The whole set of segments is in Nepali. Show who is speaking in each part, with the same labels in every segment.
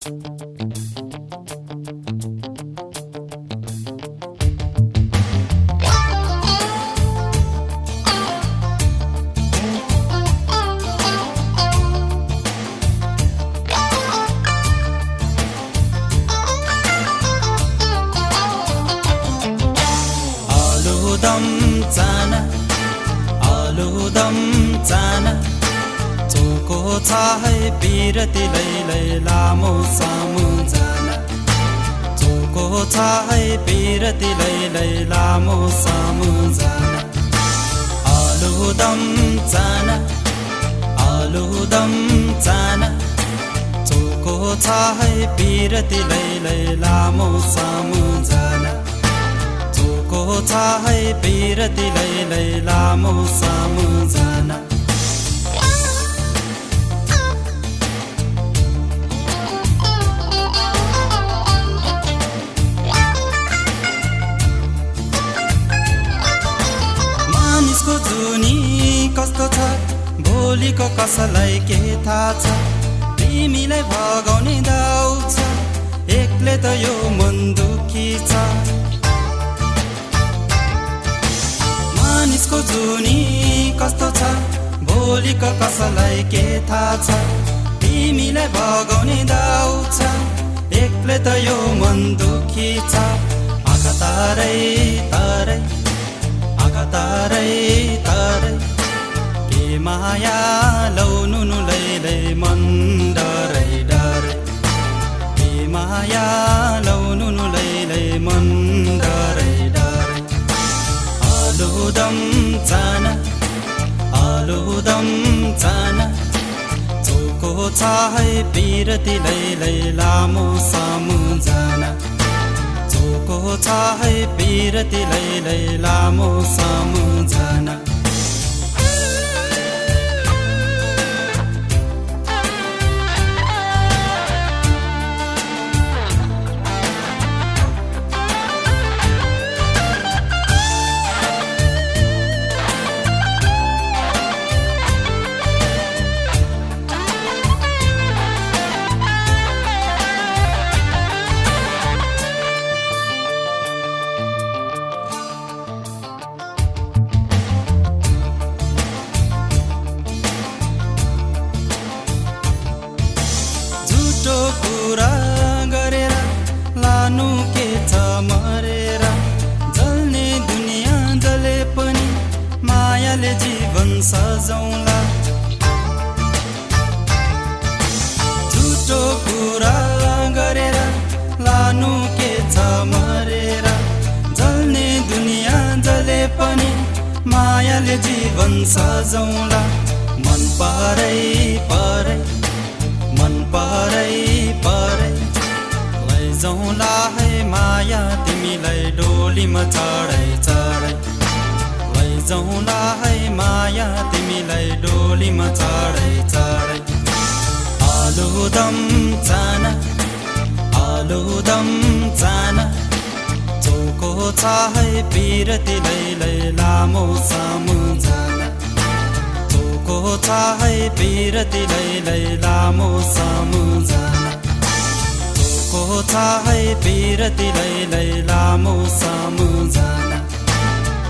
Speaker 1: आलुदम चाना चोको छ है पिरती लैलै लामो सामु जाना चोको छ है पिरती लैलै लामो सामु जाना आलुदम चाना चोको छ है पिरती लैलै लामो सामु जाना चोको छ है पिरती लैलै लामो सामु जाना मानिसको जुनी कस्तो छ भोलिको कसलाई के थाहा छ तिमीलाई भगाउने दाउ छ एक्लै त यो मन दुखी छ मानिसको जुनी कस्तो छ भोलिको कसलाई के थाहा छ तिमीलाई भगाउने दाउ छ एक्लै त यो मन दुखी छ आँखा तारै तारै के माया लौनुनु लैलै मन डरै डरै के माया लौनुनु लैलै मन डरै डरै आलुदम चाना चोको छ है पिरती लैलै लामो सामु जाना चोको छ है पिरती लैलै लामो सामु जाना कुरा गरेर लानु के छ मरेर जल्ने दुनियाँ जले पनि मायाले जीवन सजाउला झुटो कुरा गरेर लानु के छ मरेर जल्ने दुनियाँ जले पनि मायाले जीवन सजाउला मन परै लैजाउला है माया तिमीलाई डोलीमा चढै चढै लैजाउला है माया तिमीलाई डोलीमा चढै चढै आलुदम चाना चोको छ है पिरती लैलै लामो सामु जाना चोको छ है पिरती लैलै लामो सामु जाना चोको छ है पिरती लैलै लामो सामु जाना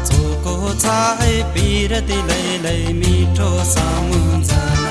Speaker 1: चोको छ है पिरती लैलै मिठो सामु जाना